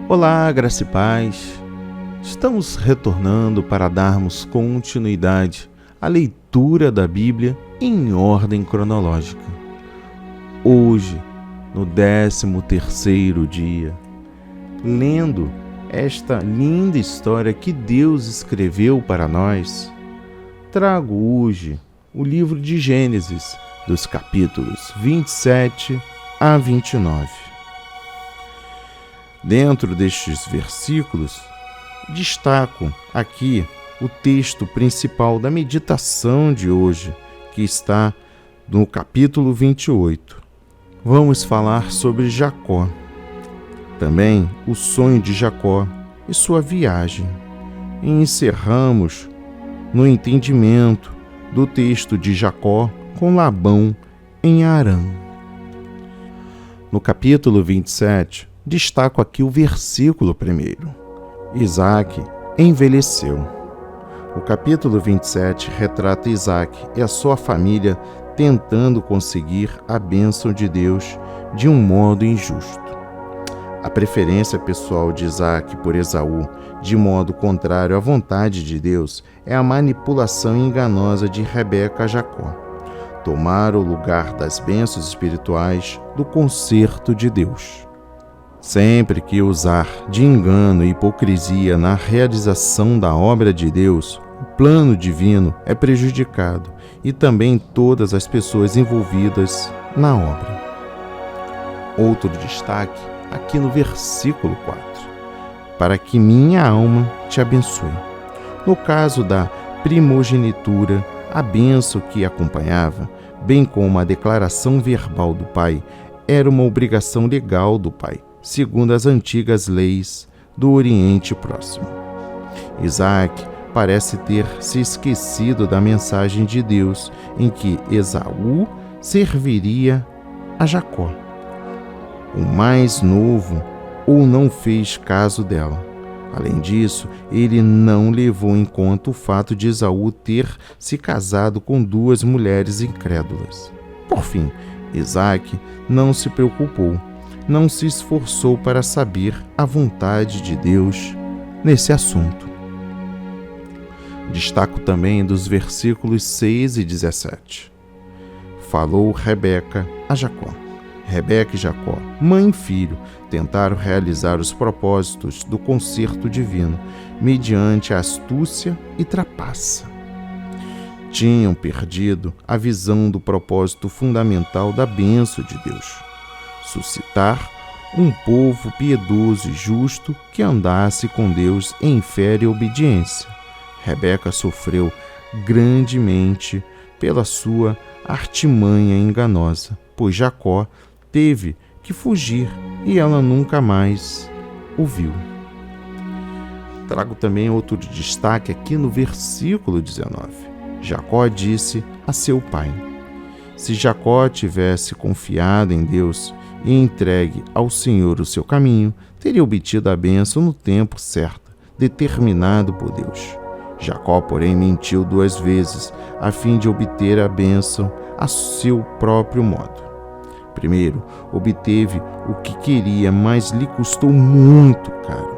Olá, graça e paz. Estamos retornando para darmos continuidade à leitura da Bíblia em ordem cronológica. Hoje, no 13º dia, lendo esta linda história que Deus escreveu para nós, trago hoje o livro de Gênesis, dos capítulos 27 a 29. Dentro destes versículos, destaco aqui o texto principal da meditação de hoje, que está no capítulo 28. Vamos falar sobre Jacó. Também o sonho de Jacó e sua viagem. E encerramos no entendimento do texto de Jacó com Labão em Harã. No capítulo 27, destaco aqui o versículo 1. Isaac envelheceu. O capítulo 27 retrata Isaac e a sua família tentando conseguir a bênção de Deus de um modo injusto. A preferência pessoal de Isaac por Esaú, de modo contrário à vontade de Deus, é a manipulação enganosa de Rebeca a Jacó. Tomar o lugar das bênçãos espirituais do conserto de Deus. Sempre que usar de engano e hipocrisia na realização da obra de Deus, o plano divino é prejudicado e também todas as pessoas envolvidas na obra. Outro destaque aqui no versículo 4. Para que minha alma te abençoe. No caso da primogenitura, a bênção que acompanhava, bem como a declaração verbal do pai, era uma obrigação legal do pai, segundo as antigas leis do Oriente Próximo. Isaac parece ter se esquecido da mensagem de Deus em que Esaú serviria a Jacó, o mais novo, ou não fez caso dela. Além disso, ele não levou em conta o fato de Esaú ter se casado com 2 mulheres incrédulas. Por fim, Isaac não se preocupou, não se esforçou para saber a vontade de Deus nesse assunto. Destaco também dos versículos 6 e 17. Falou Rebeca a Jacó. Rebeca e Jacó, mãe e filho, tentaram realizar os propósitos do concerto divino mediante a astúcia e trapaça. Tinham perdido a visão do propósito fundamental da bênção de Deus: suscitar um povo piedoso e justo que andasse com Deus em fé e obediência. Rebeca sofreu grandemente pela sua artimanha enganosa, pois Jacó teve que fugir e ela nunca mais o viu. Trago também outro destaque aqui no versículo 19. Jacó disse a seu pai: se Jacó tivesse confiado em Deus e entregue ao Senhor o seu caminho, teria obtido a bênção no tempo certo, determinado por Deus. Jacó, porém, mentiu 2 vezes, a fim de obter a bênção a seu próprio modo. Primeiro, obteve o que queria, mas lhe custou muito caro.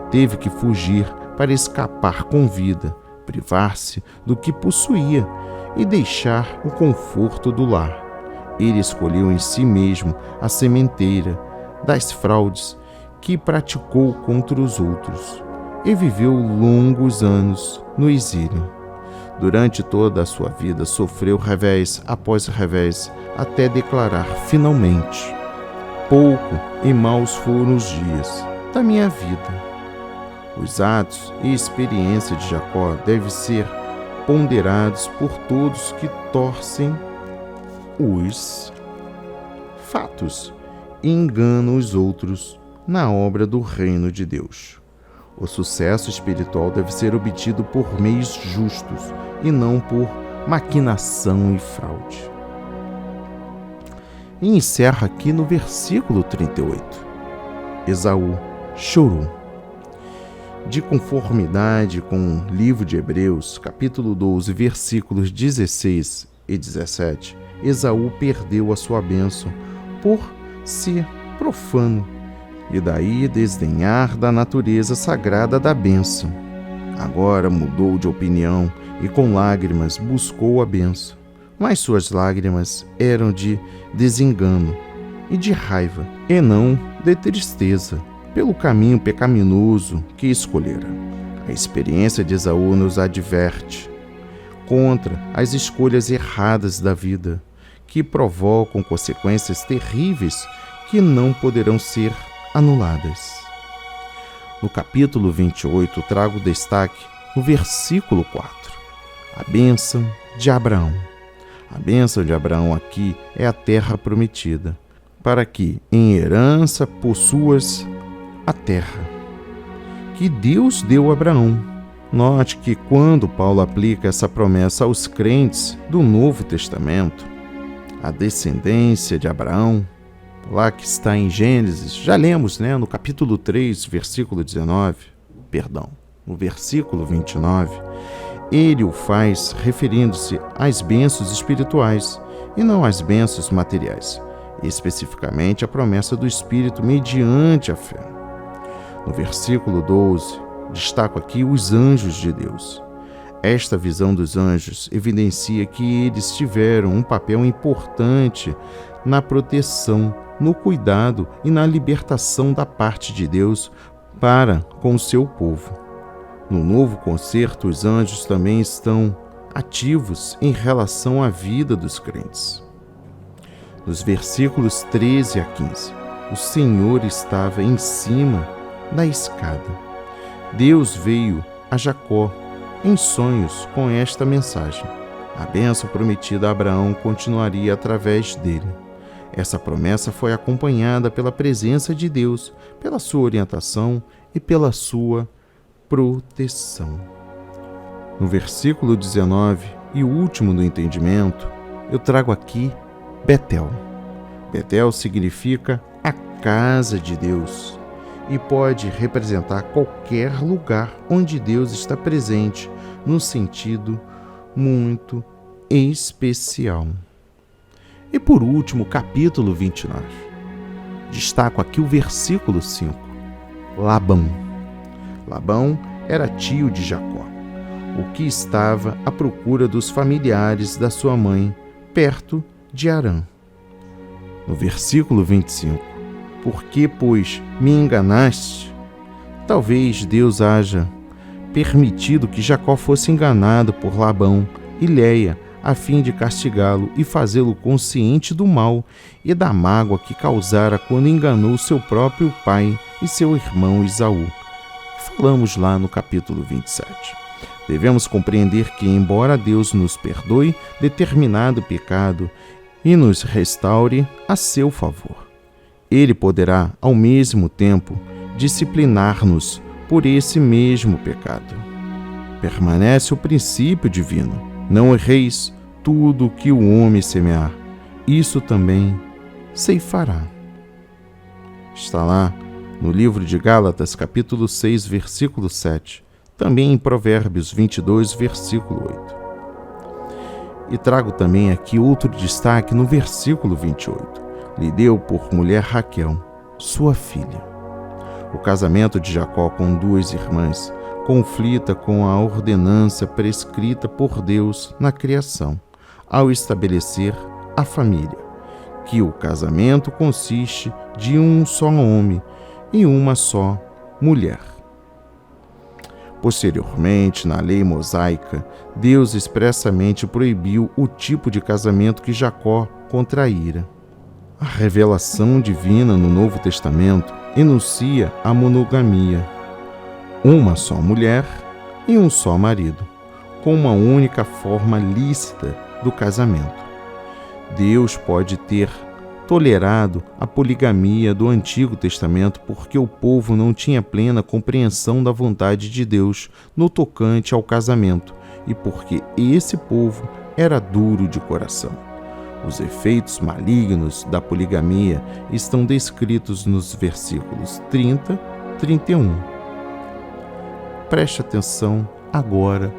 Teve que fugir para escapar com vida, privar-se do que possuía e deixar o conforto do lar. Ele escolheu em si mesmo a sementeira das fraudes que praticou contra os outros e viveu longos anos no exílio. Durante toda a sua vida sofreu revés após revés, até declarar finalmente: pouco e maus foram os dias da minha vida. Os atos e experiência de Jacó devem ser ponderados por todos que torcem os fatos e enganam os outros na obra do reino de Deus. O sucesso espiritual deve ser obtido por meios justos e não por maquinação e fraude. E encerra aqui no versículo 38. Esaú chorou. De conformidade com o livro de Hebreus, capítulo 12, versículos 16 e 17, Esaú perdeu a sua bênção por ser profano e daí desdenhar da natureza sagrada da bênção. Agora mudou de opinião e com lágrimas buscou a bênção, mas suas lágrimas eram de desengano e de raiva, e não de tristeza, pelo caminho pecaminoso que escolhera. A experiência de Esaú nos adverte contra as escolhas erradas da vida, que provocam consequências terríveis que não poderão ser anuladas. No capítulo 28, trago destaque no versículo 4, a bênção de Abraão. A bênção de Abraão aqui é a terra prometida, para que em herança possuas a terra que Deus deu a Abraão. Note que quando Paulo aplica essa promessa aos crentes do Novo Testamento, a descendência de Abraão, lá que está em Gênesis, já lemos, no capítulo 3, versículo 19, no versículo 29, ele o faz referindo-se às bênçãos espirituais e não às bênçãos materiais, especificamente a promessa do Espírito mediante a fé. No versículo 12, destaco aqui os anjos de Deus. Esta visão dos anjos evidencia que eles tiveram um papel importante na proteção, no cuidado e na libertação da parte de Deus para com o seu povo. No novo concerto, os anjos também estão ativos em relação à vida dos crentes. Nos versículos 13 a 15, o Senhor estava em cima da escada. Deus veio a Jacó em sonhos com esta mensagem. A bênção prometida a Abraão continuaria através dele. Essa promessa foi acompanhada pela presença de Deus, pela sua orientação e pela sua proteção. No versículo 19 e último do entendimento, eu trago aqui Betel. Betel significa a casa de Deus e pode representar qualquer lugar onde Deus está presente, num sentido muito especial. E por último, capítulo 29. Destaco aqui o versículo 5. Labão. Labão era tio de Jacó, o que estava à procura dos familiares da sua mãe, perto de Harã. No versículo 25. Por que, pois, me enganaste? Talvez Deus haja permitido que Jacó fosse enganado por Labão e Léia, a fim de castigá-lo e fazê-lo consciente do mal e da mágoa que causara quando enganou seu próprio pai e seu irmão Esaú. Falamos lá no capítulo 27. Devemos compreender que, embora Deus nos perdoe determinado pecado e nos restaure a seu favor, Ele poderá, ao mesmo tempo, disciplinar-nos por esse mesmo pecado. Permanece o princípio divino: não erreis, tudo o que o homem semear, isso também ceifará. Está lá no livro de Gálatas, capítulo 6, versículo 7, também em Provérbios 22, versículo 8. E trago também aqui outro destaque no versículo 28. Lhe deu por mulher Raquel, sua filha. O casamento de Jacó com duas irmãs conflita com a ordenança prescrita por Deus na criação, ao estabelecer a família, que o casamento consiste de um só homem e uma só mulher. Posteriormente, na lei mosaica, Deus expressamente proibiu o tipo de casamento que Jacó contraíra. A revelação divina no Novo Testamento enuncia a monogamia, uma só mulher e um só marido, com uma única forma lícita do casamento. Deus pode ter tolerado a poligamia do Antigo Testamento porque o povo não tinha plena compreensão da vontade de Deus no tocante ao casamento e porque esse povo era duro de coração. Os efeitos malignos da poligamia estão descritos nos versículos 30 e 31. Preste atenção agora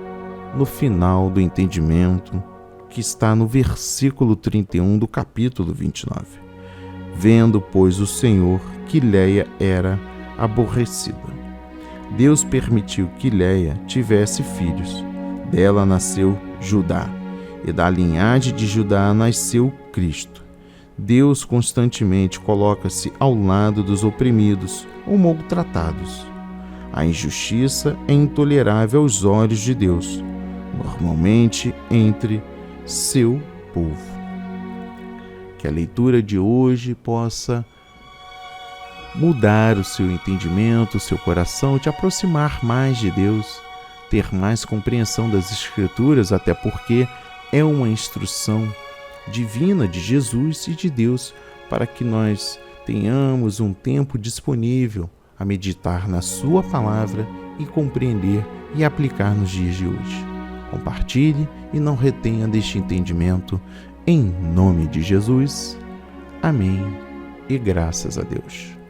no final do entendimento, que está no versículo 31 do capítulo 29. Vendo, pois, o Senhor que Léia era aborrecida. Deus permitiu que Léia tivesse filhos. Dela nasceu Judá, e da linhagem de Judá nasceu Cristo. Deus constantemente coloca-se ao lado dos oprimidos ou maltratados. A injustiça é intolerável aos olhos de Deus, normalmente entre seu povo. Que a leitura de hoje possa mudar o seu entendimento, o seu coração, te aproximar mais de Deus, ter mais compreensão das Escrituras, até porque é uma instrução divina de Jesus e de Deus para que nós tenhamos um tempo disponível a meditar na sua palavra e compreender e aplicar nos dias de hoje. Compartilhe e não retenha deste entendimento, em nome de Jesus. Amém e graças a Deus.